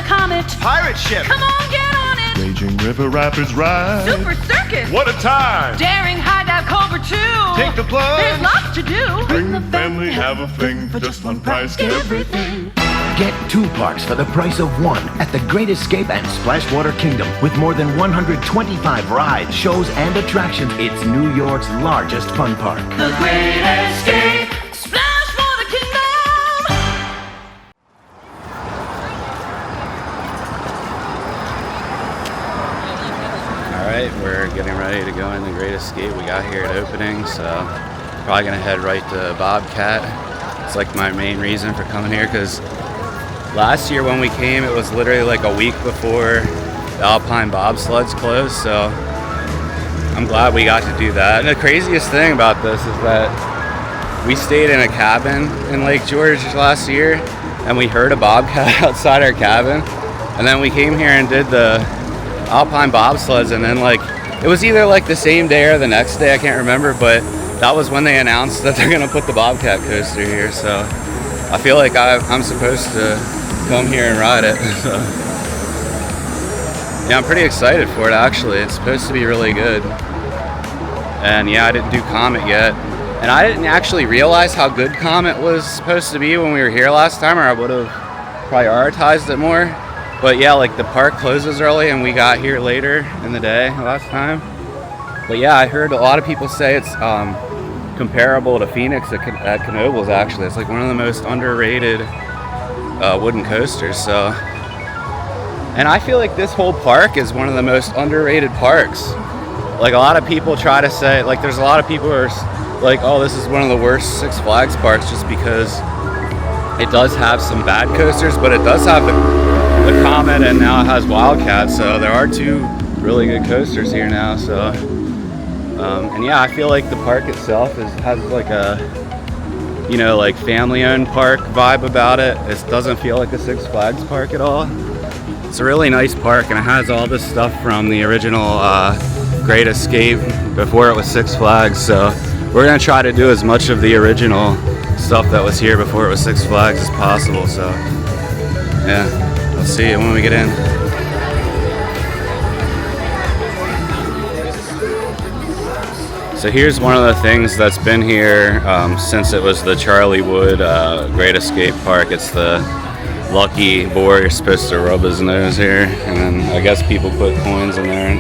the Comet. Pirate ship. Come on, get on it. Raging River Rapids ride. Super Circus. What a time. Daring High Dive Cobra 2. Take the plunge. There's lots to do. Bring the family, have a fling for just one price. Get everything. Get 2 parks for the price of 1 at the Great Escape and Splashwater Kingdom. With more than 125 rides, shows, and attractions, it's New York's largest fun park. The Great Escape. Splashwater Kingdom. Alright, we're getting ready to go in the Great Escape. We got here at opening, so probably gonna head right to Bobcat. It's like my main reason for coming here, because last year when we came, it was literally like a week before the Alpine bobsleds closed, so I'm glad we got to do that. And the craziest thing about this is that we stayed in a cabin in Lake George last year, and we heard a bobcat outside our cabin, and then we came here and did the Alpine bobsleds, and then like it was either like the same day or the next day, I can't remember, but that was when they announced that they're gonna put the Bobcat coaster here, so I feel like I'm supposed to come here and ride it. So yeah, I'm pretty excited for it actually. It's supposed to be really good. And yeah, I didn't do Comet yet. And I didn't actually realize how good Comet was supposed to be when we were here last time, or I would have prioritized it more. But yeah, like the park closes early and we got here later in the day last time. But yeah, I heard a lot of people say it's comparable to Phoenix at Knoebels actually. It's like one of the most underrated wooden coasters. So, and I feel like this whole park is one of the most underrated parks. Like a lot of people try to say, like there's a lot of people who are like, oh, this is one of the worst Six Flags parks just because it does have some bad coasters, but it does have the Comet, and now it has Wildcat, so there are 2 really good coasters here now. So and yeah, I feel like the park itself has like a, you know, like family-owned park vibe about it. It doesn't feel like a Six Flags park at all. It's a really nice park, and it has all this stuff from the original Great Escape before it was Six Flags. So we're gonna try to do as much of the original stuff that was here before it was Six Flags as possible. So yeah, we'll see you when we get in. So here's one of the things that's been here since it was the Charlie Wood Great Escape Park. It's the lucky boar. You're supposed to rub his nose here, and then I guess people put coins in there.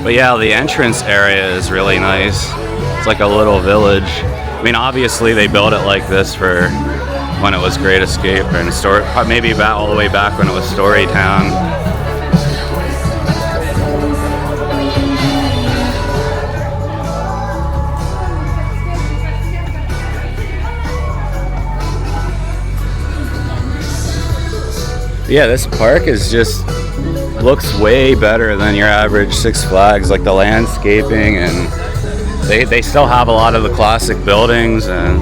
But yeah, the entrance area is really nice. It's like a little village. I mean, obviously they built it like this for when it was Great Escape, and maybe all the way back when it was Storytown. Yeah, this park looks way better than your average Six Flags, like the landscaping, and they still have a lot of the classic buildings, and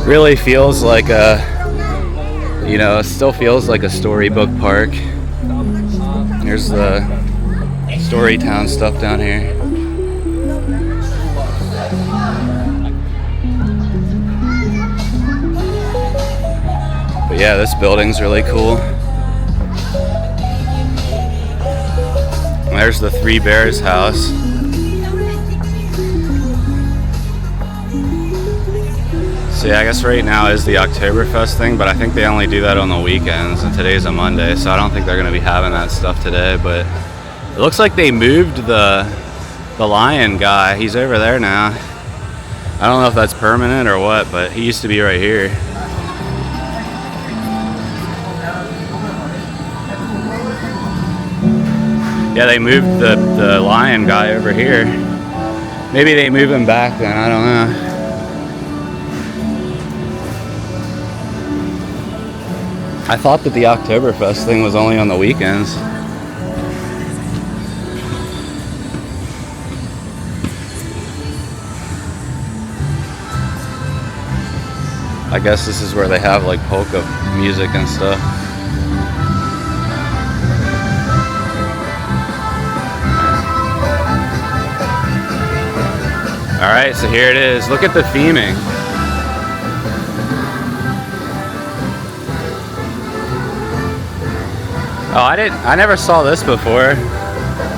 really feels like it still feels like a storybook park. Here's the Storytown stuff down here. Yeah, this building's really cool. There's the Three Bears house. So yeah, I guess right now is the Octoberfest thing, but I think they only do that on the weekends, and today's a Monday, so I don't think they're gonna be having that stuff today. But it looks like they moved the lion guy. He's over there now. I don't know if that's permanent or what, but he used to be right here. Yeah, they moved the lion guy over here. Maybe they move him back then, I don't know. I thought that the Oktoberfest thing was only on the weekends. I guess this is where they have like polka music and stuff. Alright, so here it is. Look at the theming. Oh, I never saw this before.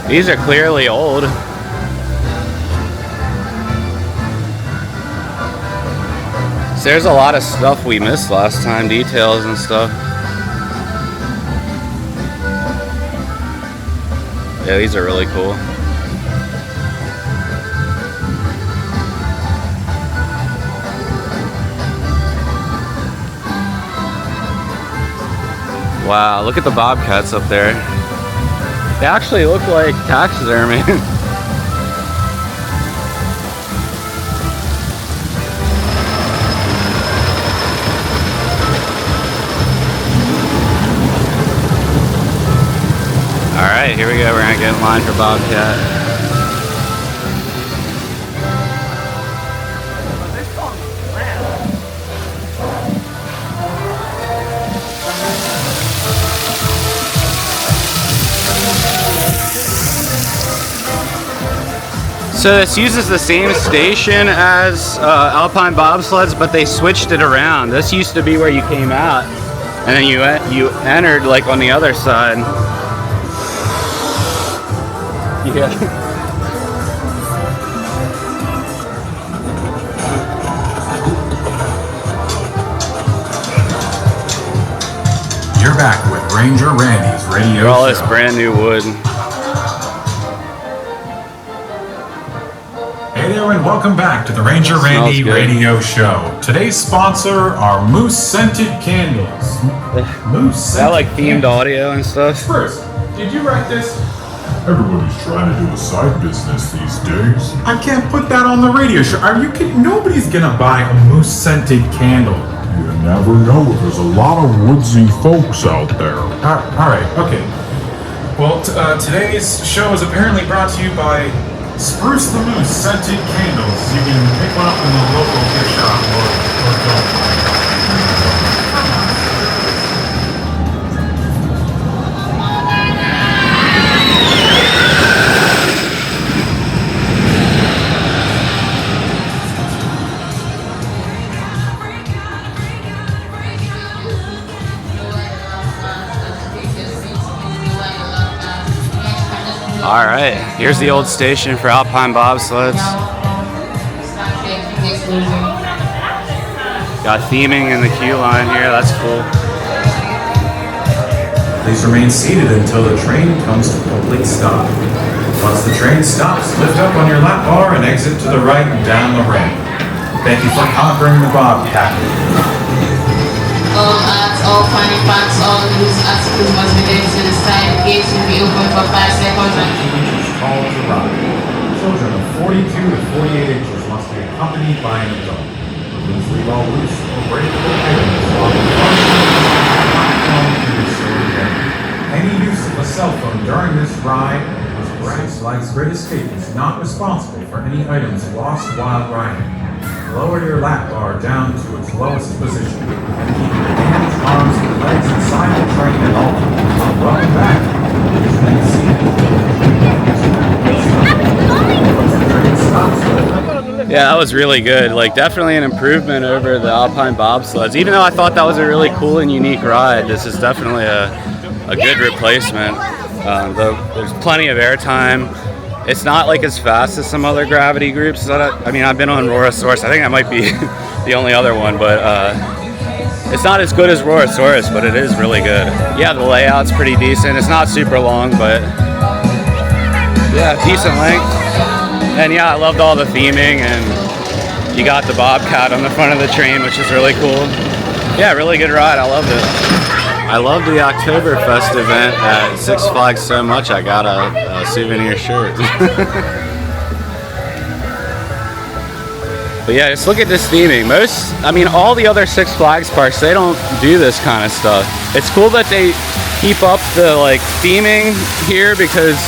These are clearly old. So there's a lot of stuff we missed last time, details and stuff. Yeah, these are really cool. Wow, look at the bobcats up there. They actually look like taxidermy. Alright, here we go. We're gonna get in line for Bobcat. So this uses the same station as Alpine bobsleds, but they switched it around. This used to be where you came out, and then you entered like on the other side. Yeah. You're back with Ranger Randy's radio All show. this brand new wood. Hey there, and welcome back to the Ranger Randy radio show. Today's sponsor are Moose Scented Candles. Moose Is Scented that like themed audio and stuff? First, did you write this? Everybody's trying to do a side business these days. I can't put that on the radio show. Are you kidding? Nobody's gonna buy a moose scented candle. You never know. There's a lot of woodsy folks out there. All right, okay. Well, today's show is apparently brought to you by Spruce the Moose Scented Candles. You can pick one up in the local gift shop or don't. All right, here's the old station for Alpine bobsleds. Got theming in the queue line here, that's cool. Please remain seated until the train comes to a complete stop. Once the train stops, lift up on your lap bar and exit to the right and down the ramp. Thank you for conquering the Bobcat. All arts, all funny parts, all loose articles must be left to the side. Gates will be open for 5 seconds. Call the ride. Children of 42 to 48 inches must be accompanied by an adult. Please leave all loose or breakable items on the platform to be stored there. Any use of a cell phone during this ride is Six Flags Great Escape is not responsible for any items lost while riding. Lower your lap bar down to its lowest position and keep your hands, arms, and legs inside the train at all times. Welcome back. Please remain seated. Yeah, that was really good. Like, definitely an improvement over the Alpine bobsleds. Even though I thought that was a really cool and unique ride, this is definitely a good replacement. There's plenty of airtime. It's not like as fast as some other gravity groups. I mean, I've been on Rorosaurus. I think that might be the only other one, but it's not as good as Rorosaurus, but it is really good. Yeah, the layout's pretty decent. It's not super long, but yeah, decent length. And yeah, I loved all the theming, and you got the Bobcat on the front of the train, which is really cool. Yeah, really good ride. I loved it. I love the Octoberfest event at Six Flags so much I got a souvenir shirt. But yeah, just look at this theming. All the other Six Flags parks, they don't do this kind of stuff. It's cool that they keep up the theming here because,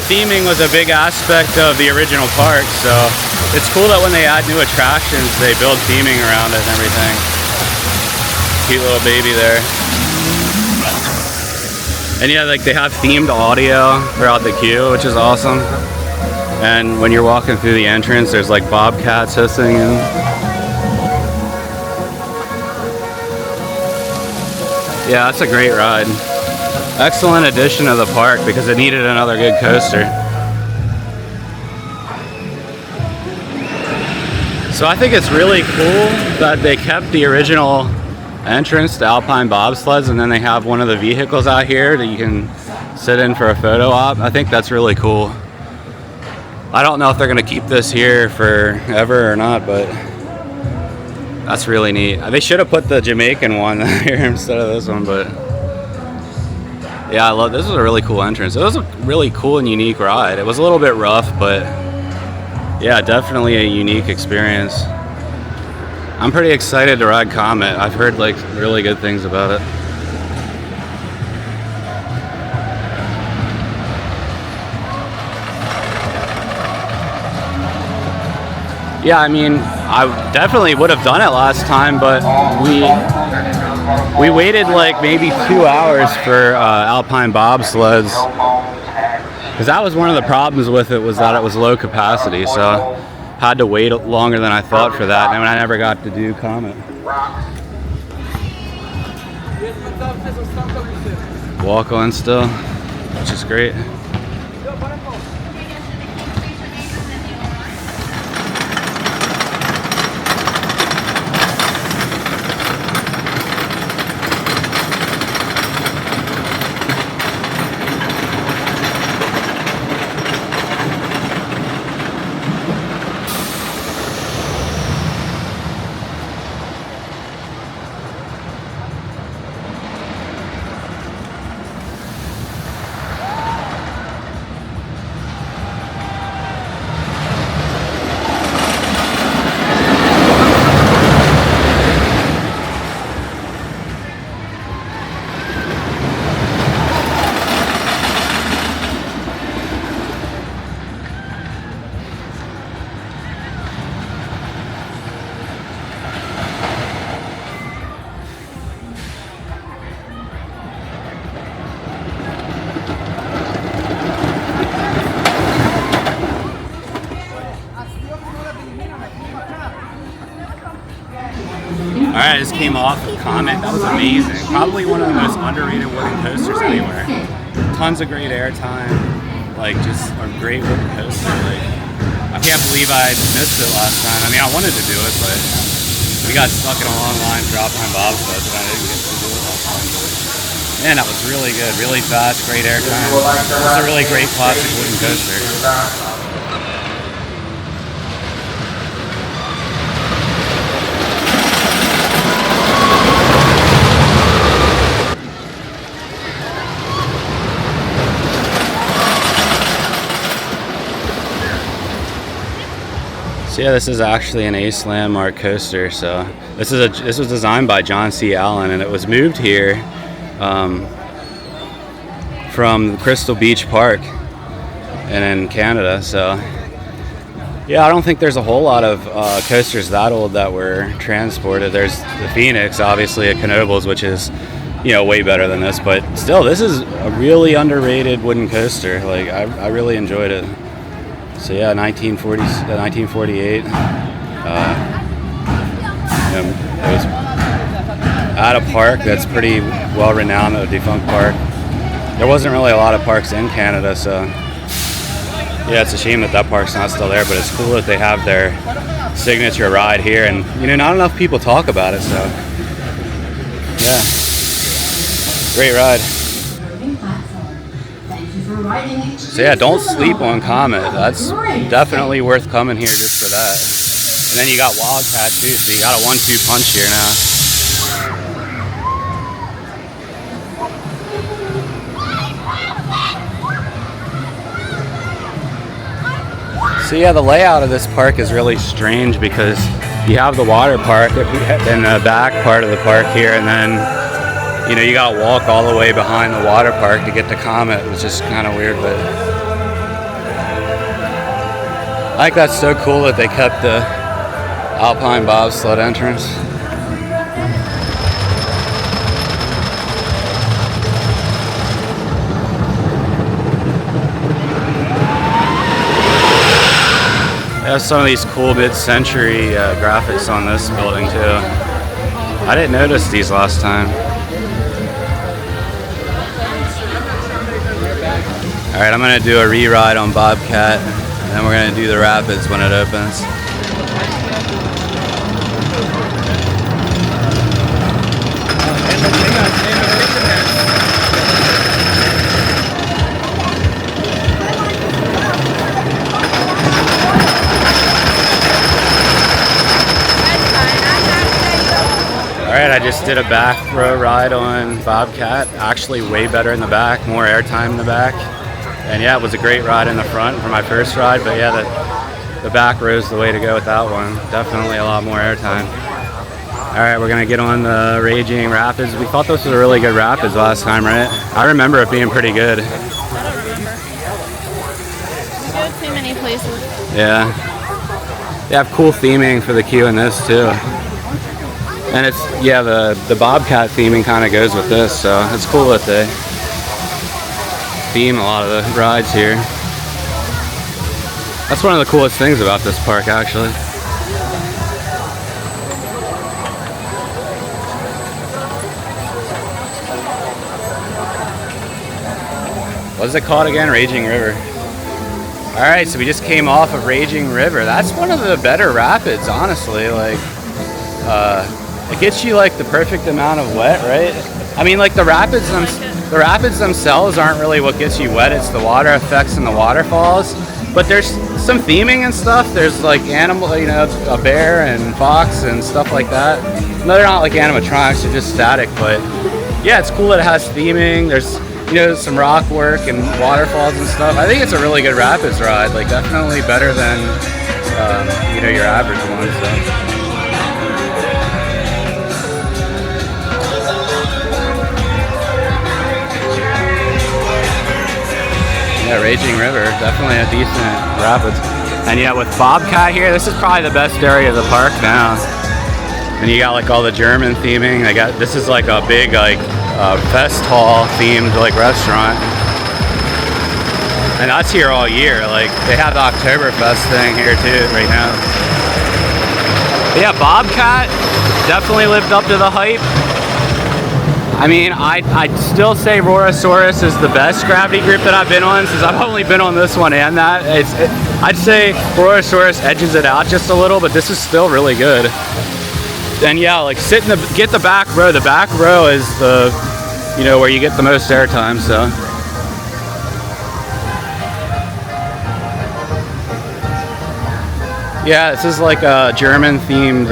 theming was a big aspect of the original park. So it's cool that when they add new attractions, they build theming around it and everything. Cute little baby there. And yeah, they have themed audio throughout the queue, which is awesome. And when you're walking through the entrance, there's bobcats hissing and yeah, that's a great ride. Excellent addition to the park because it needed another good coaster. So I think it's really cool that they kept the original entrance to Alpine bobsleds, and then they have one of the vehicles out here that you can sit in for a photo op. I think that's really cool. I don't know if they're going to keep this here forever or not, but that's really neat. They should have put the Jamaican one here instead of this one, but yeah, I love this. Was a really cool entrance. It was a really cool and unique ride. It was a little bit rough, but yeah, definitely a unique experience. I'm pretty excited to ride Comet. I've heard like really good things about it. Yeah, I mean, I definitely would have done it last time, but we waited like maybe 2 hours for Alpine bobsleds, because that was one of the problems with it, was that it was low capacity, so had to wait longer than I thought for that, and I never got to do Comet. Walk on still, which is great. Alright, I just came off of Comet. That was amazing. Probably one of the most underrated wooden coasters anywhere. Tons of great airtime. Like, just a great wooden coaster. Like, I can't believe I missed it last time. I mean, I wanted to do it, but we got stuck in a long line for Alpine bobsleds and I didn't get to do it last time. Man, that was really good. Really fast, great airtime. It's a really great classic wooden coaster. Yeah, this is actually an Ace Landmark coaster. So this was designed by John C. Allen, and it was moved here from Crystal Beach Park and in Canada. So yeah, I don't think there's a whole lot of coasters that old that were transported. There's the Phoenix, obviously, at Knoebels, which is, you know, way better than this, but still, this is a really underrated wooden coaster. Like, I really enjoyed it. So yeah, 1948. It was at a park that's pretty well renowned, a defunct park. There wasn't really a lot of parks in Canada, so yeah, it's a shame that park's not still there. But it's cool that they have their signature ride here, and you know, not enough people talk about it. So yeah, great ride. So yeah, don't sleep on Comet. That's definitely worth coming here just for that. And then you got Wildcat too, so you got a 1-2 punch here now. So yeah, the layout of this park is really strange because you have the water park in the back part of the park here, and then, you know, you gotta walk all the way behind the water park to get to Comet, which is kind of weird, but I think that's so cool that they kept the Alpine bobsled entrance. They have some of these cool mid-century graphics on this building too. I didn't notice these last time. All right, I'm gonna do a re-ride on Bobcat, and then we're gonna do the rapids when it opens. Alright, I just did a back row ride on Bobcat. Actually way better in the back, more airtime in the back. And yeah, it was a great ride in the front for my first ride, but yeah, the back row's the way to go with that one. Definitely a lot more airtime. Alright, we're gonna get on the Raging Rapids. We thought this was a really good rapids last time, right? I remember it being pretty good. I don't remember. We go too many places. Yeah. They have cool theming for the queue in this too. And it's, yeah, the Bobcat theming kind of goes with this, so it's cool that they theme a lot of the rides here. That's one of the coolest things about this park, actually. What's it called again? Raging River. Alright, so we just came off of Raging River. That's one of the better rapids, honestly. Like, it gets you like the perfect amount of wet, right? I mean, like the rapids themselves aren't really what gets you wet. It's the water effects and the waterfalls. But there's some theming and stuff. There's like animal, you know, a bear and fox and stuff like that. No, they're not like animatronics. They're just static. But yeah, it's cool that it has theming. There's, you know, some rock work and waterfalls and stuff. I think it's a really good rapids ride. Like definitely better than you know, your average one. So. Yeah, Raging River, definitely a decent rapids. And yeah, with Bobcat here, this is probably the best area of the park now. And you got like all the German theming. They got, this is like a big like fest hall themed like restaurant. And that's here all year. Like they have the Octoberfest thing here too right now. But yeah, Bobcat definitely lived up to the hype. I mean, I'd still say Rorosaurus is the best gravity group that I've been on, since I've only been on this one and that. I'd say Rorosaurus edges it out just a little, but this is still really good. And yeah, like get the back row. The back row is the, you know, where you get the most airtime, so. Yeah, this is like a German themed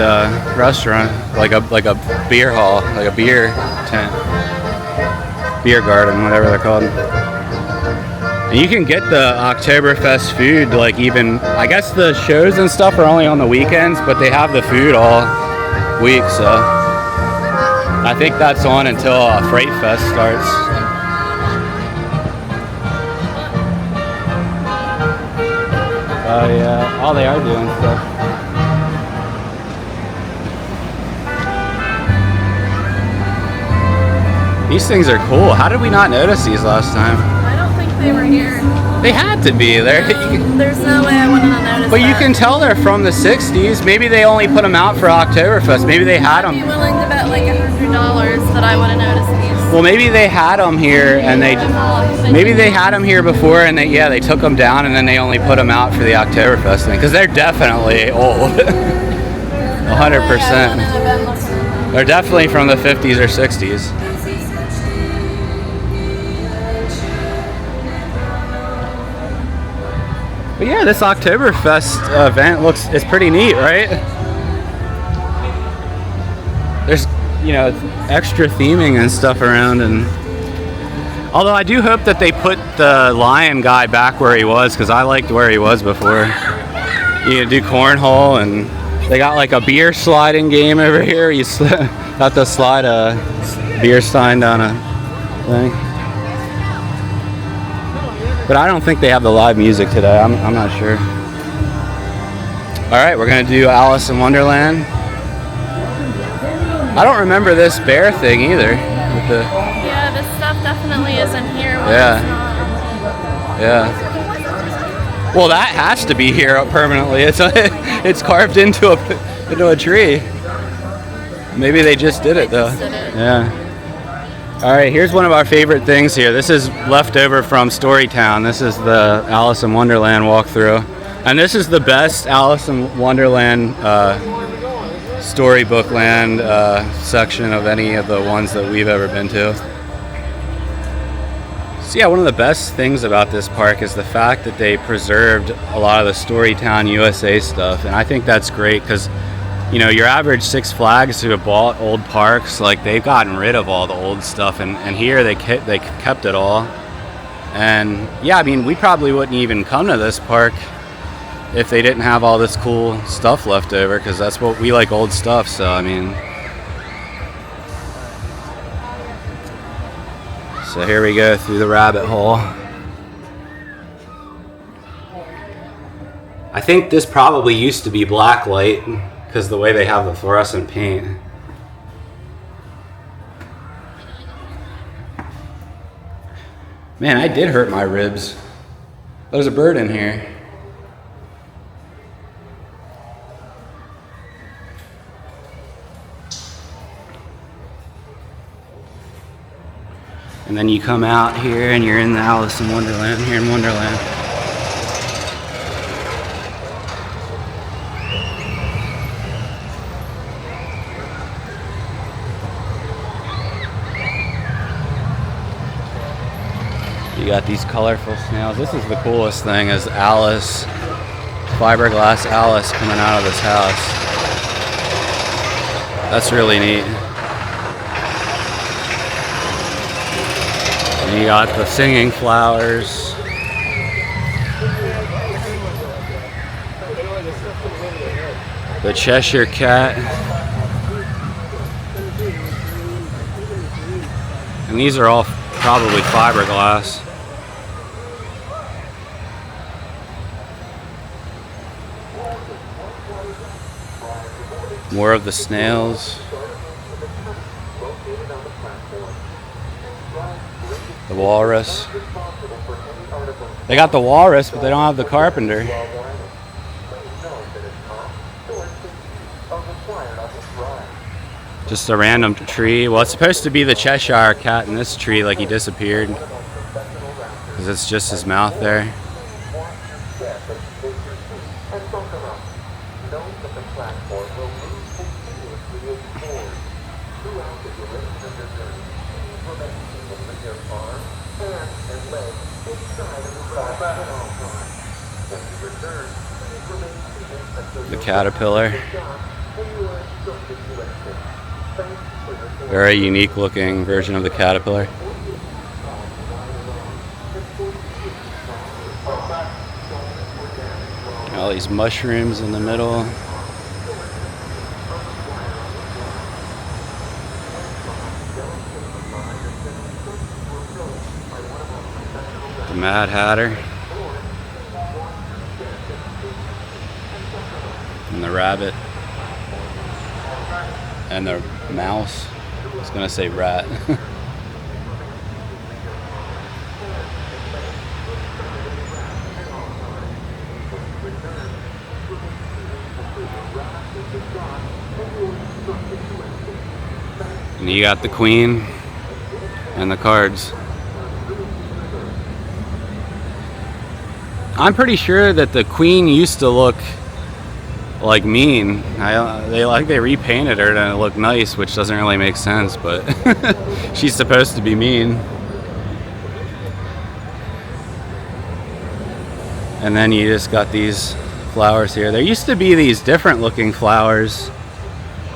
restaurant, like a beer hall, like a beer tent, beer garden, whatever they're called. And you can get the Octoberfest food, like even, I guess the shows and stuff are only on the weekends, but they have the food all week, so. I think that's on until Freight Fest starts. Oh yeah, oh they are doing stuff. These things are cool. How did we not notice these last time? I don't think they were here. They had to be there. There's no way I wouldn't have noticed. But you can tell they're from the 60s. Maybe they only put them out for Oktoberfest. Maybe they had them. I'd be willing to bet like $100 that I would have noticed these. Well, maybe they had them here and maybe they had them here before and they took them down and then they only put them out for the Oktoberfest thing, because they're definitely old. 100%. They're definitely from the 50s or 60s. But yeah, this Oktoberfest event it's pretty neat, right? There's, you know, extra theming and stuff around, and although I do hope that they put the lion guy back where he was, because I liked where he was before. You do cornhole, and they got like a beer sliding game over here. You have to slide a beer stein down a thing. But I don't think they have the live music today. I'm not sure. All right, we're gonna do Alice in Wonderland. I don't remember this bear thing either. With the, yeah, this stuff definitely isn't here. Yeah. Yeah. Well, that has to be here permanently. It's carved into a tree. Maybe they just did it though. Yeah. All right, here's one of our favorite things here. This is left over from Storytown. This is the Alice in Wonderland walkthrough. And this is the best Alice in Wonderland storybook land section of any of the ones that we've ever been to. So yeah, one of the best things about this park is the fact that they preserved a lot of the Storytown USA stuff. And I think that's great because, you know, your average Six Flags who have bought old parks, like they've gotten rid of all the old stuff, and here they kept it all. And yeah, I mean, we probably wouldn't even come to this park if they didn't have all this cool stuff left over, because that's what we like, old stuff. So I mean, so here we go through the rabbit hole. I think this probably used to be black light, because the way they have the fluorescent paint. Man, I did hurt my ribs. There's a bird in here. And then you come out here and you're in the Alice in Wonderland, here in Wonderland. You got these colorful snails. This is the coolest thing, is Alice, fiberglass Alice coming out of this house. That's really neat. And you got the singing flowers. The Cheshire Cat. And these are all probably fiberglass. More of the snails. The walrus. They got the walrus, but they don't have the carpenter. Just a random tree. Well, it's supposed to be the Cheshire Cat in this tree, like he disappeared. Because it's just his mouth there. The caterpillar. Very unique looking version of the caterpillar. All these mushrooms in the middle. The Mad Hatter. And the rabbit. And the mouse. I was gonna say rat. And you got the queen and the cards. I'm pretty sure that the queen used to look like mean. They repainted her and it looked nice, which doesn't really make sense, but she's supposed to be mean. And then you just got these flowers here. There used to be these different looking flowers.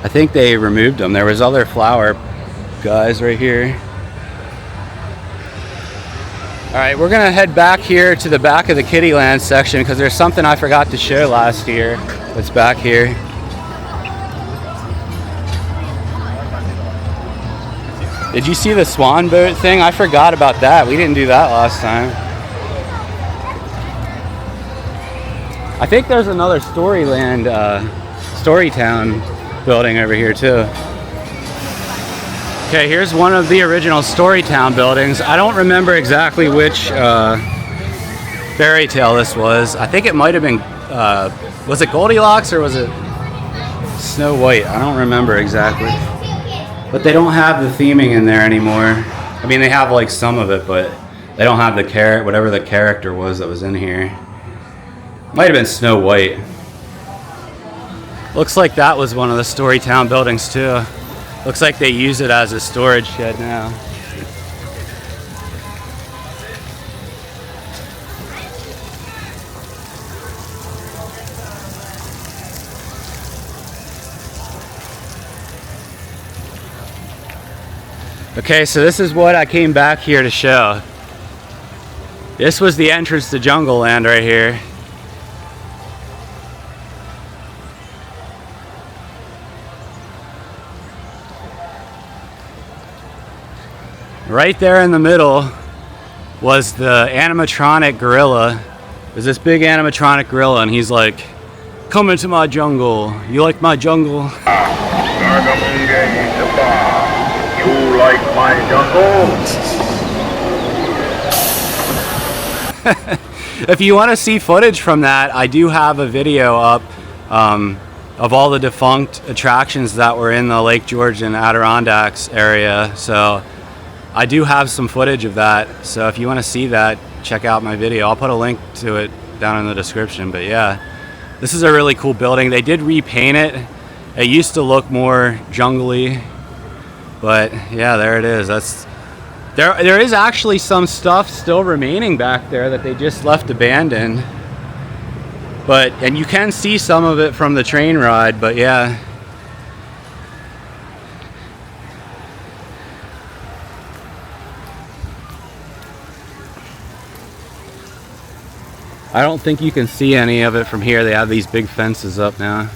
I think they removed them. There was other flower guys right here. All right, we're gonna head back here to the back of the Kittyland section because there's something I forgot to show last year that's back here. Did you see the swan boat thing? I forgot about that. We didn't do that last time. I think there's another Storyland, Storytown building over here too. Okay, here's one of the original Storytown buildings. I don't remember exactly which fairy tale this was. I think it might have been, was it Goldilocks or was it Snow White? I don't remember exactly. But they don't have the theming in there anymore. I mean, they have like some of it, but they don't have the whatever the character was that was in here. Might have been Snow White. Looks like that was one of the Storytown buildings too. Looks like they use it as a storage shed now. Okay, so this is what I came back here to show. This was the entrance to Jungle Land right here. Right there in the middle was the animatronic gorilla. There's this big animatronic gorilla, and he's like, "Come into my jungle. You like my jungle?" You like my jungle? If you want to see footage from that, I do have a video up of all the defunct attractions that were in the Lake George and Adirondacks area. So I do have some footage of that. So if you want to see that, check out my video. I'll put a link to it down in the description. But yeah, this is a really cool building. They did repaint it. It used to look more jungly. But yeah, there it is. There is actually some stuff still remaining back there that they just left abandoned. And you can see some of it from the train ride, but yeah. I don't think you can see any of it from here. They have these big fences up now.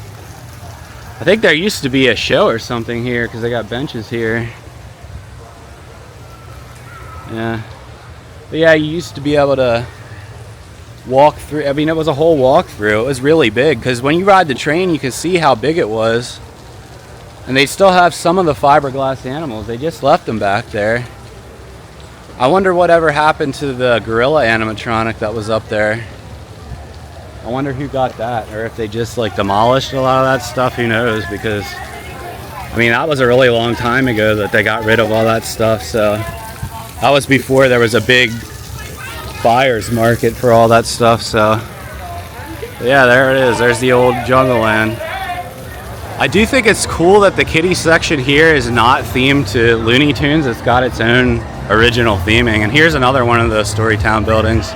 I think there used to be a show or something here because they got benches here. Yeah. But yeah, you used to be able to walk through. I mean, it was a whole walkthrough. It was really big because when you ride the train, you can see how big it was. And they still have some of the fiberglass animals. They just left them back there. I wonder whatever happened to the gorilla animatronic that was up there. I wonder who got that, or if they just like demolished a lot of that stuff. Who knows? Because I mean, that was a really long time ago that they got rid of all that stuff. So that was before there was a big buyer's market for all that stuff. So yeah, there it is. There's the old Jungle Land. I do think it's cool that the kiddie section here is not themed to Looney Tunes. It's got its own original theming. And here's another one of those Storytown buildings.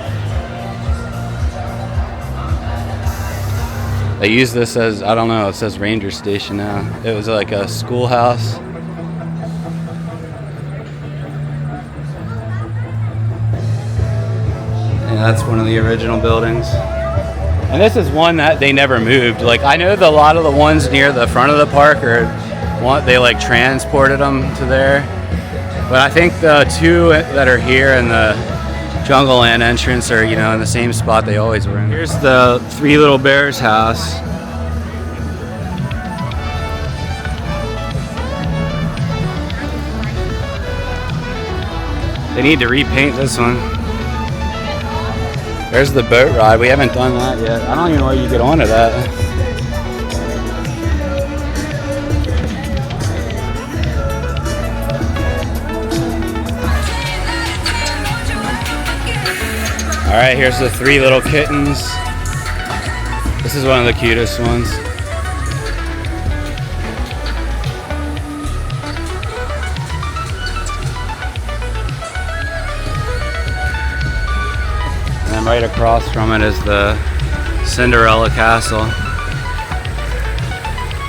They use this as, I don't know, it says Ranger Station now. It was like a schoolhouse. And that's one of the original buildings. And this is one that they never moved. Like, I know that a lot of the ones near the front of the park they like transported them to there. But I think the two that are here in the Jungle Land entrance are, you know, in the same spot they always were in. Here's the Three Little Bears house. They need to repaint this one. There's the boat ride. We haven't done that yet. I don't even know where you get onto that. Alright, here's the Three Little Kittens. This is one of the cutest ones. And then right across from it is the Cinderella Castle.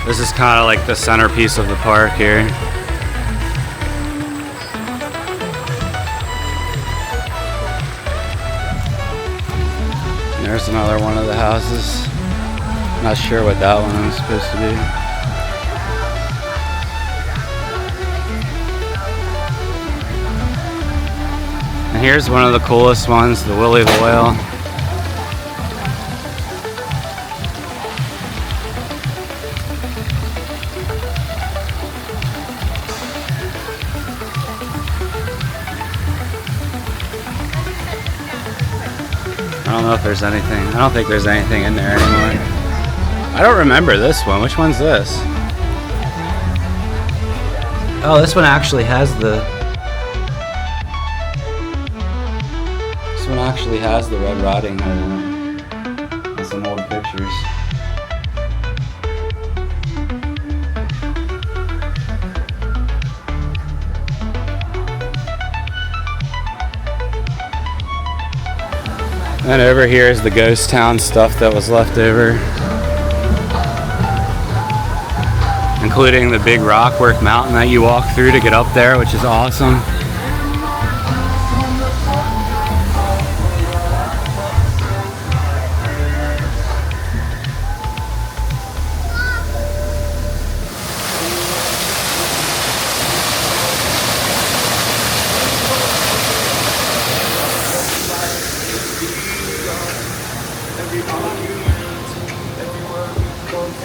This is kind of like the centerpiece of the park here. There's another one of the houses. Not sure what that one is supposed to be. And here's one of the coolest ones, the Willie the Whale. I don't know if there's anything. I don't think there's anything in there anymore. I don't remember this one. Which one's this? Oh, this one actually has the. This one actually has the Red Riding Hood in it. And some old pictures. And over here is the ghost town stuff that was left over, including the big rockwork mountain that you walk through to get up there, which is awesome.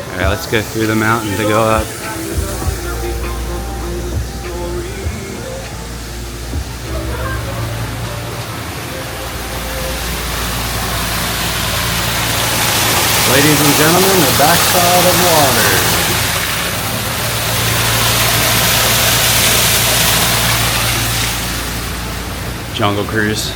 Alright, let's go through the mountain to go up. Ladies and gentlemen, the backside of water. Jungle Cruise.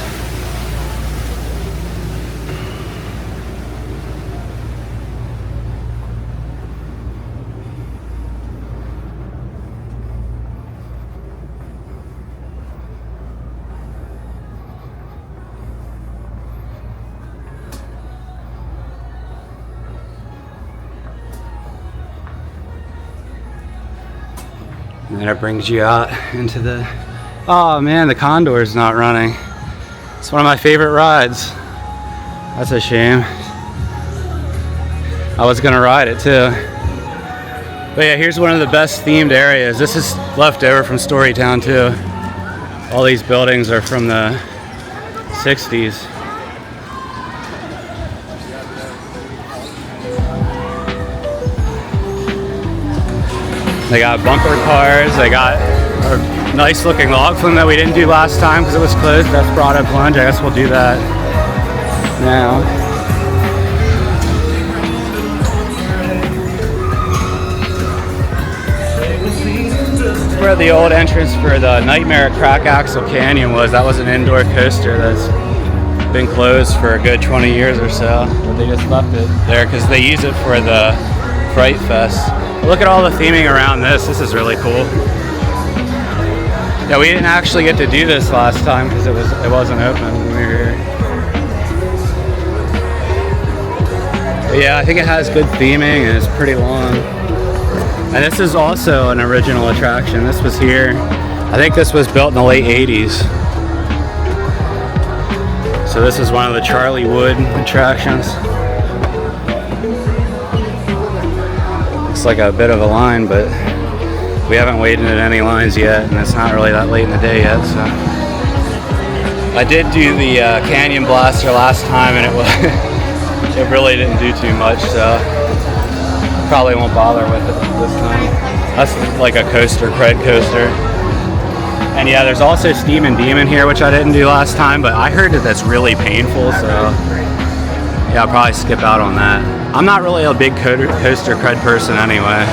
And then it brings you out into the... Oh man, the Condor's not running. It's one of my favorite rides. That's a shame. I was gonna ride it too. But yeah, here's one of the best themed areas. This is left over from Storytown too. All these buildings are from the 60s. They got bumper cars, they got a nice looking log flume that we didn't do last time because it was closed. That's Broad Plunge. I guess we'll do that now. Where the old entrance for the Nightmare at Crack Axle Canyon was. That was an indoor coaster that's been closed for a good 20 years or so. But they just left it there because they use it for the Fright Fest. Look at all the theming around this. This is really cool. Yeah, we didn't actually get to do this last time because it wasn't open when we were here. But yeah, I think it has good theming and it's pretty long. And this is also an original attraction. This was here. I think this was built in the late 80s. So this is one of the Charlie Wood attractions. Looks like a bit of a line, but we haven't waited in any lines yet, and it's not really that late in the day yet. So I did do the Canyon Blaster last time, and it really didn't do too much. So probably won't bother with it this time. That's like a coaster, cred coaster. And yeah, there's also Steam and Demon here, which I didn't do last time, but I heard that that's really painful. So yeah, I'll probably skip out on that. I'm not really a big coaster cred person anyway.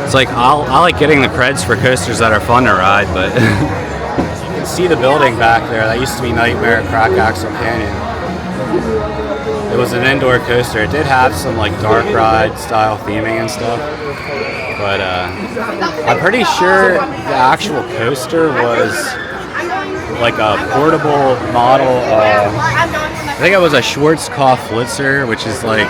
It's like, I like getting the creds for coasters that are fun to ride, but you can see the building back there. That used to be Nightmare at Crack Axle Canyon. It was an indoor coaster. It did have some like dark ride style theming and stuff, but I'm pretty sure the actual coaster was like a portable model of, I think it was a Schwarzkopf Flitzer, which is like,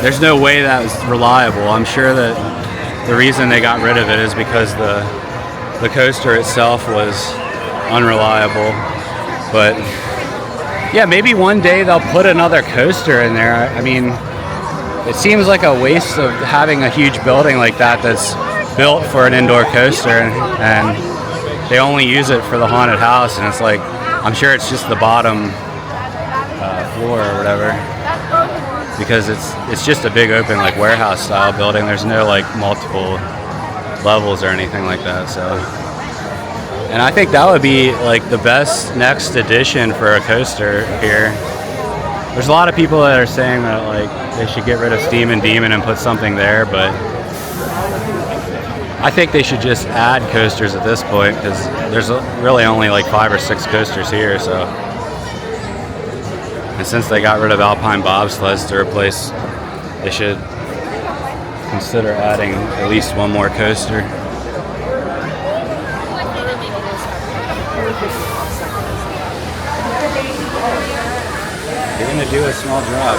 there's no way that was reliable. I'm sure that the reason they got rid of it is because the coaster itself was unreliable. But yeah, maybe one day they'll put another coaster in there. I mean, it seems like a waste of having a huge building like that that's built for an indoor coaster, and they only use it for the haunted house, and it's like, I'm sure it's just the bottom floor or whatever, because it's just a big open like warehouse style building. There's no like multiple levels or anything like that. So, and I think that would be like the best next addition for a coaster here. There's a lot of people that are saying that like they should get rid of Steam and Demon and put something there, but I think they should just add coasters at this point because there's really only like 5 or 6 coasters here. So, and since they got rid of Alpine bobsleds to replace, they should consider adding at least one more coaster. You're gonna do a small drop.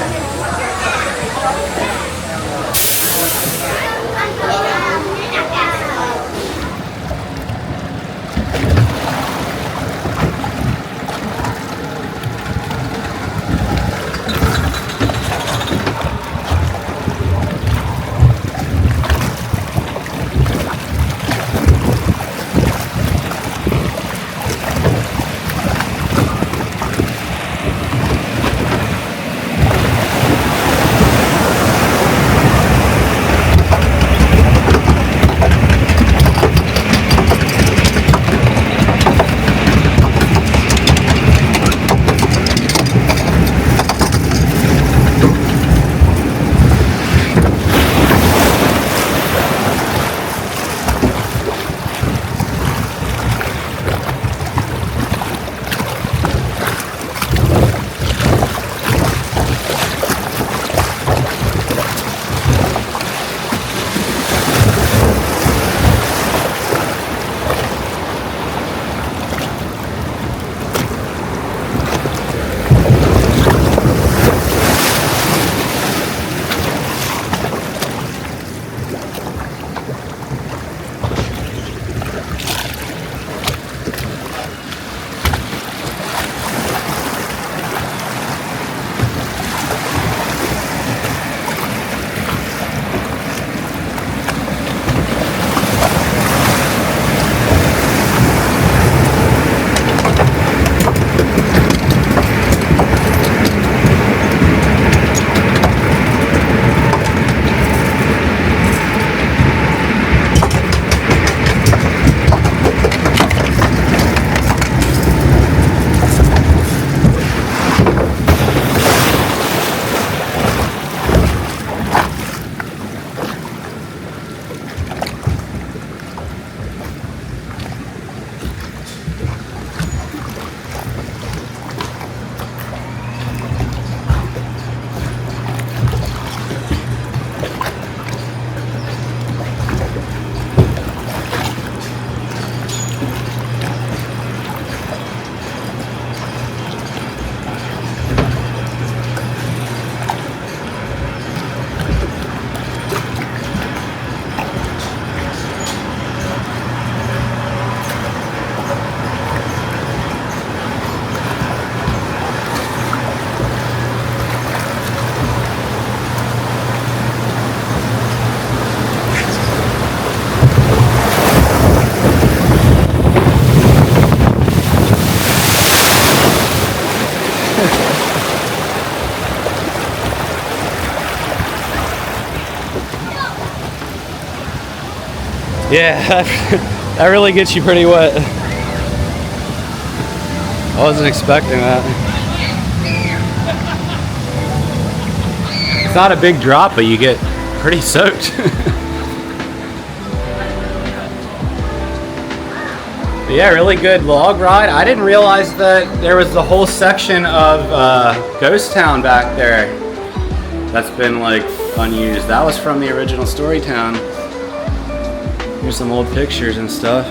Yeah, that really gets you pretty wet. I wasn't expecting that. It's not a big drop, but you get pretty soaked. But yeah, really good log ride. I didn't realize that there was the whole section of Ghost Town back there that's been like unused. That was from the original Storytown. Here's some old pictures and stuff.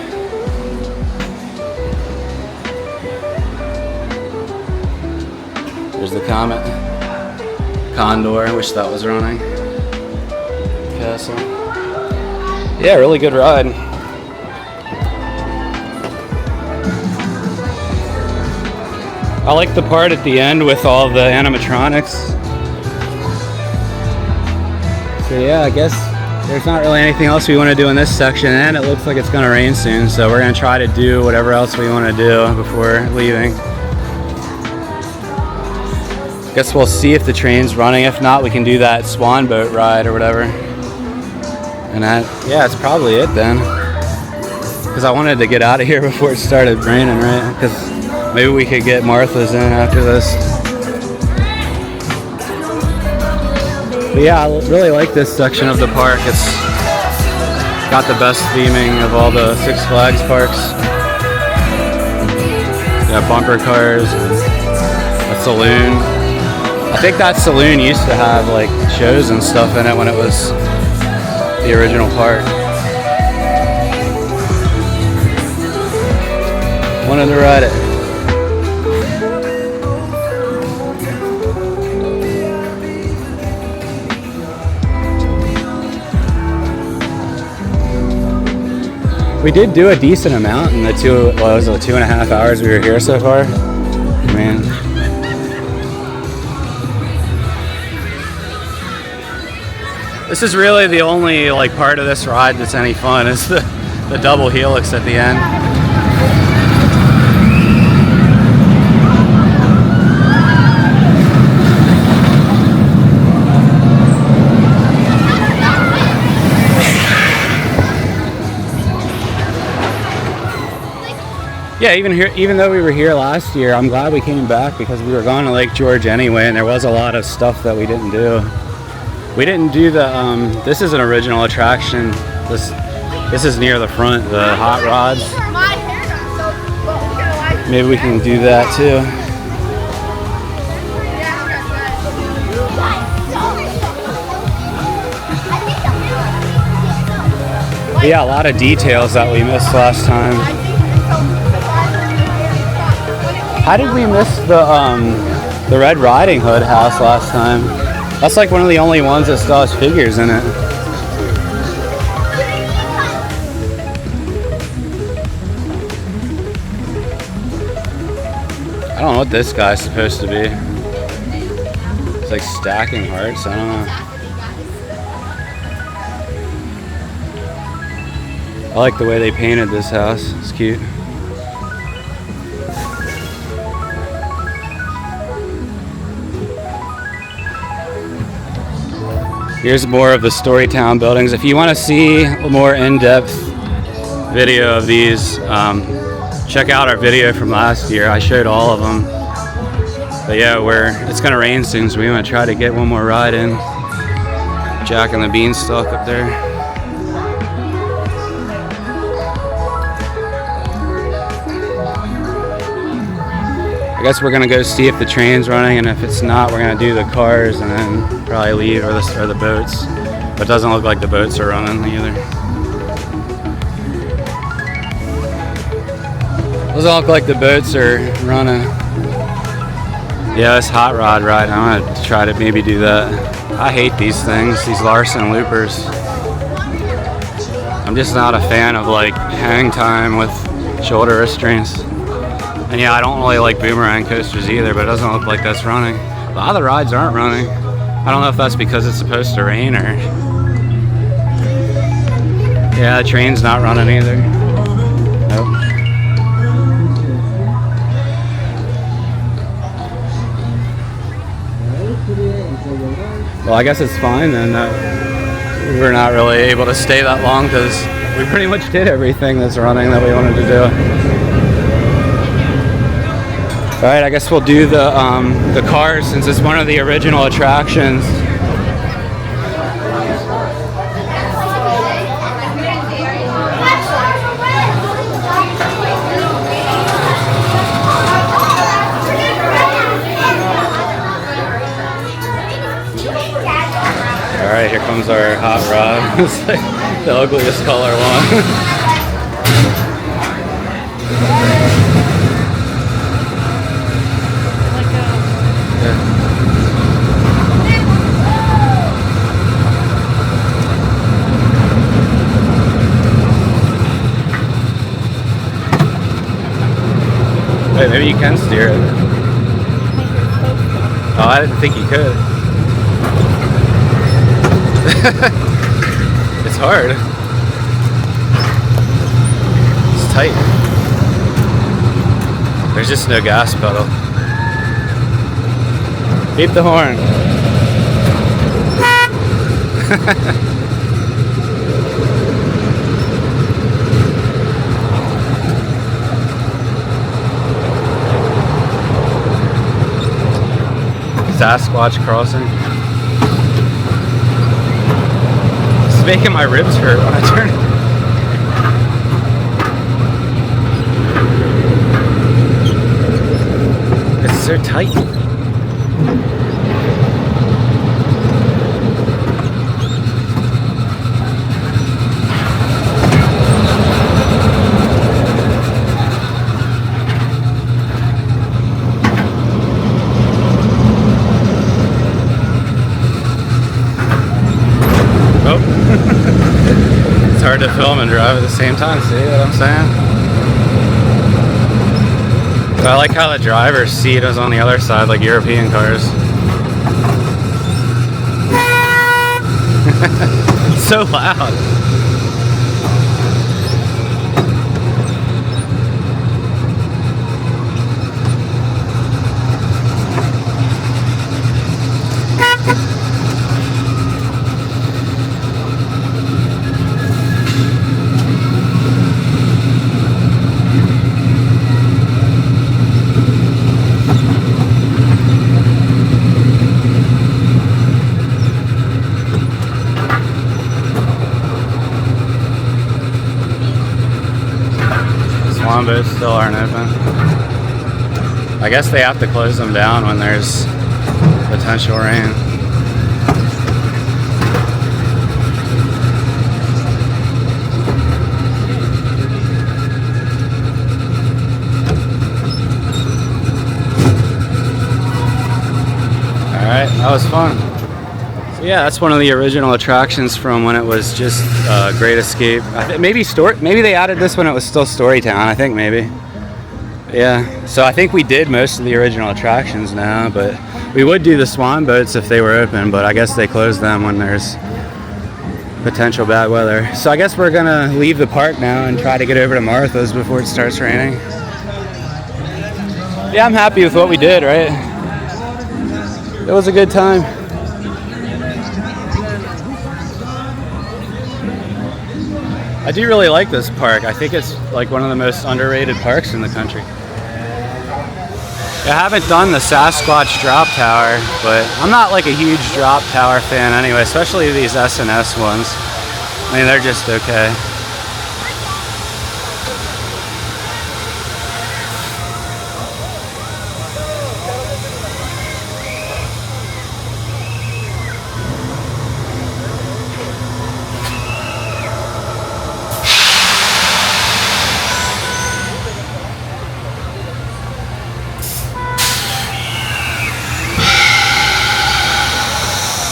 There's the Comet. Condor, I wish that was running. Castle. Yeah, really good ride. I like the part at the end with all the animatronics. So yeah, I guess there's not really anything else we want to do in this section, and it looks like it's going to rain soon, so we're going to try to do whatever else we want to do before leaving. Guess we'll see if the train's running. If not, we can do that swan boat ride or whatever. And that, yeah, it's probably it then. Because I wanted to get out of here before it started raining, right? Because maybe we could get Martha's in after this. But yeah, I really like this section of the park. It's Got the best theming of all the Six Flags parks. Yeah, bumper cars, a saloon. I think that saloon used to have like shows and stuff in it when it was the original park. Wanted to ride it. We did do a decent amount in the 2.5 hours we were here so far. Man. This is really the only like part of this ride that's any fun. Is the double helix at the end. Yeah, even though we were here last year, I'm glad we came back because we were going to Lake George anyway, and there was a lot of stuff that we didn't do. We didn't do the, this is an original attraction. This is near the front, the hot rods. Maybe we can do that too. But yeah, a lot of details that we missed last time. How did we miss the Red Riding Hood house last time? That's like one of the only ones that still has figures in it. I don't know what this guy's supposed to be. It's like stacking hearts, I don't know. I like the way they painted this house, it's cute. Here's more of the Storytown buildings. If you want to see a more in-depth video of these, check out our video from last year. I showed all of them. But yeah, it's gonna rain soon, so we want to try to get one more ride in. Jack and the Beanstalk up there. I guess we're gonna go see if the train's running, and if it's not, we're gonna do the cars and then probably leave, or the boats. But it doesn't look like the boats are running either. Doesn't look like the boats are running. Yeah, this hot rod ride, I'm gonna try to maybe do that. I hate these things, these Larson loopers. I'm just not a fan of like hang time with shoulder restraints. And yeah, I don't really like boomerang coasters either, but it doesn't look like that's running. A lot of the rides aren't running. I don't know if that's because it's supposed to rain or... Yeah, the train's not running either. Nope. Well, I guess it's fine then that we're not really able to stay that long because we pretty much did everything that's running that we wanted to do. All right, I guess we'll do the cars since it's one of the original attractions. All right, here comes our hot rod. It's like the ugliest color one. Wait, maybe you can steer it. Oh, I didn't think you could. It's hard. It's tight. There's just no gas pedal. Beep the horn. Sasquatch crossing. It's making my ribs hurt when I turn it. so tight. It's hard to film and drive at the same time, see what I'm saying? But I like how the driver's seat is on the other side, like European cars. It's so loud. Swan boats still aren't open. I guess they have to close them down when there's potential rain. Alright, that was fun. So yeah, that's one of the original attractions from when it was just Great Escape. I think maybe they added this when it was still Storytown, I think maybe. Yeah, so I think we did most of the original attractions now, but we would do the swan boats if they were open, but I guess they closed them when there's potential bad weather. So I guess we're gonna leave the park now and try to get over to Martha's before it starts raining. Yeah, I'm happy with what we did, right? It was a good time. I do really like this park. I think it's like one of the most underrated parks in the country. I haven't done the Sasquatch drop tower, but I'm not like a huge drop tower fan anyway, especially these S&S ones. I mean, they're just okay.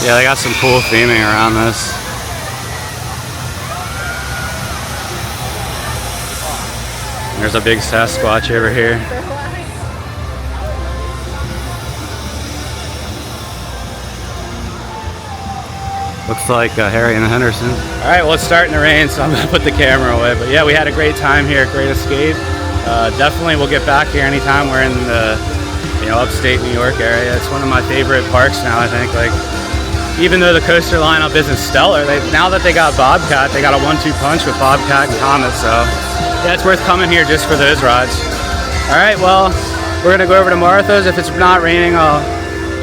Yeah, they got some cool theming around this. There's a big Sasquatch over here. Looks like Harry and the Hendersons. All right, well, it's starting to rain, so I'm gonna put the camera away. But yeah, we had a great time here at Great Escape. Definitely we'll get back here anytime we're in the upstate New York area. It's one of my favorite parks now, I think. Like, even though the coaster lineup isn't stellar, now that they got Bobcat, they got a 1-2 punch with Bobcat and Comet, so yeah, it's worth coming here just for those rides. All right, well, we're gonna go over to Martha's. If it's not raining, I'll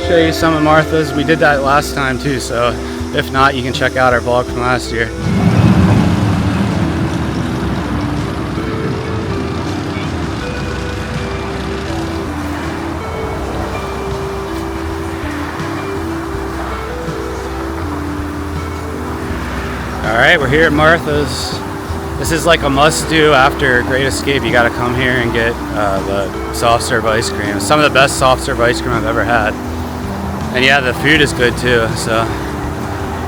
show you some of Martha's. We did that last time too, so if not, you can check out our vlog from last year. All right, we're here at Martha's. This is like a must-do after Great Escape. You gotta come here and get the soft serve ice cream. It's some of the best soft serve ice cream I've ever had. And yeah, the food is good too, so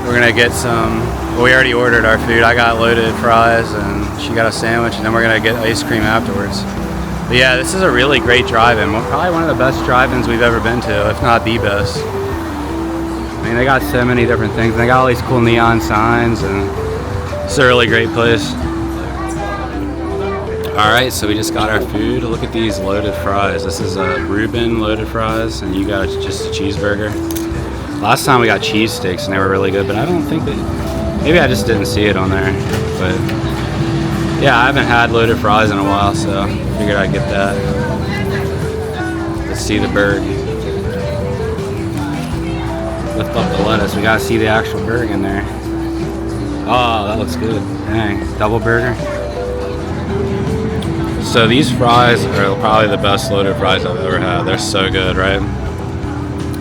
we're gonna get some, well, we already ordered our food. I got loaded fries and she got a sandwich, and then we're gonna get ice cream afterwards. But yeah, this is a really great drive-in. Probably one of the best drive-ins we've ever been to, if not the best. I mean, they got so many different things. They got all these cool neon signs, and it's a really great place. All right, so we just got our food. Look at these loaded fries. This is a Reuben loaded fries, and you got just a cheeseburger. Last time we got cheese sticks, and they were really good, but I don't think that, maybe I just didn't see it on there. But yeah, I haven't had loaded fries in a while, so figured I'd get that. Let's see the bird. Lift up the lettuce. We gotta see the actual burger in there. Oh, that looks good. Dang, double burger. So these fries are probably the best loaded fries I've ever had. They're so good, right?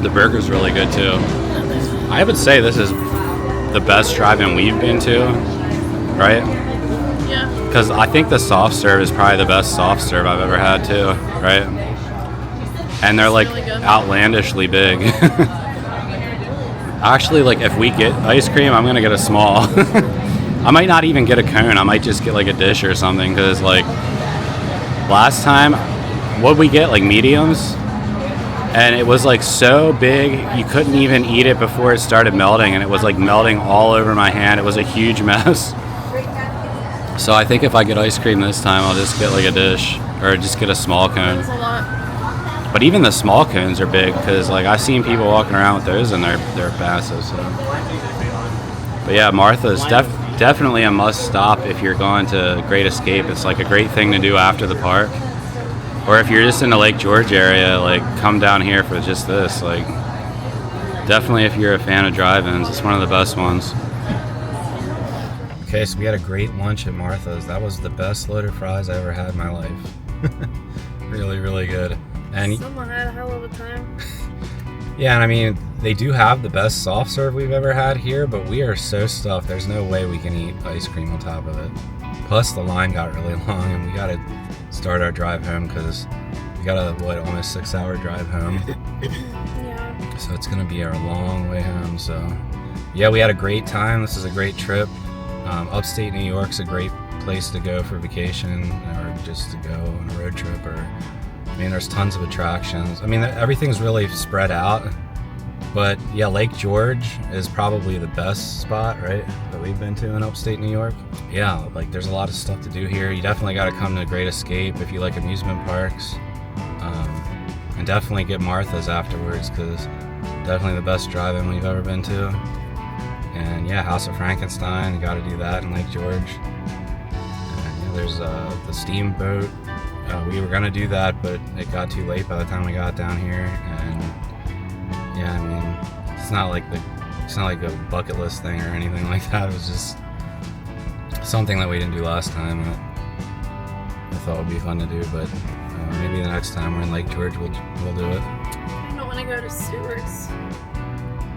The burger's really good too. I would say this is the best drive-in we've been to, right? Yeah. Because I think the soft serve is probably the best soft serve I've ever had too, right? And they're like really good. outlandishly big. Actually, like if we get ice cream, I'm gonna get a small. I might not even get a cone. I might just get like a dish or something because like last time, what'd we get? Like mediums? And it was like so big you couldn't even eat it before it started melting, and it was like melting all over my hand. It was a huge mess. So I think if I get ice cream this time, I'll just get like a dish or just get a small cone. There's a lot. But even the small cones are big because like I've seen people walking around with those and they're massive. So. But yeah, Martha's definitely a must stop if you're going to Great Escape. It's like a great thing to do after the park. Or if you're just in the Lake George area, like come down here for just this. Like definitely if you're a fan of drive-ins, it's one of the best ones. Okay, so we had a great lunch at Martha's. That was the best loaded fries I ever had in my life. Really, really good. And Someone had a hell of a time. yeah, and I mean, they do have the best soft serve we've ever had here, but we are so stuffed. There's no way we can eat ice cream on top of it. Plus, the line got really long, and we got to start our drive home because we got a, almost 6-hour drive home. Yeah. So it's going to be our long way home. So, yeah, we had a great time. This is a great trip. Upstate New York's a great place to go for vacation or just to go on a road trip. I mean, there's tons of attractions. I mean, everything's really spread out. But yeah, Lake George is probably the best spot, right, that we've been to in upstate New York. Yeah, like there's a lot of stuff to do here. You definitely got to come to Great Escape if you like amusement parks. And definitely get Martha's afterwards because definitely the best drive-in we've ever been to. And yeah, House of Frankenstein, you got to do that in Lake George. And yeah, there's the steamboat. We were gonna do that, but it got too late by the time we got down here. And yeah, I mean, it's not like a bucket list thing or anything like that. It was just something that we didn't do last time that I thought would be fun to do. But maybe the next time we're in Lake George, we'll do it. I don't want to go to Stewart's.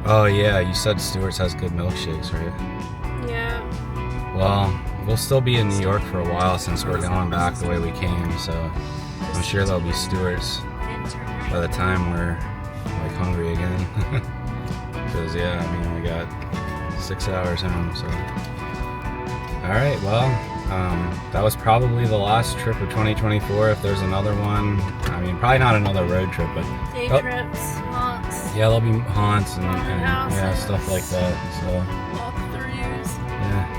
Oh yeah, you said Stewart's has good milkshakes, right? Yeah. Well, we'll still be in New York for a while since we're going back the way we came, so I'm sure there'll be Stewart's by the time we're like hungry again. Because yeah, I mean, we got 6 hours home, so. Alright, well, that was probably the last trip of 2024. If there's another one, I mean, probably not another road trip, but Day trips, haunts, yeah, there'll be haunts and houses, yeah, stuff like that. So walkthroughs, yeah.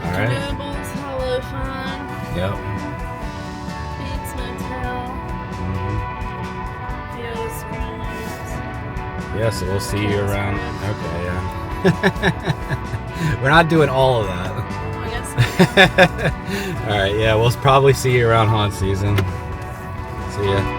All right. Nobles, Hollow Fun, Yep. Beats Motel, Yoga Screens. Yeah, so we'll see you around. Okay, yeah. We're not doing all of that. I guess. All right, yeah, we'll probably see you around haunt season. See ya.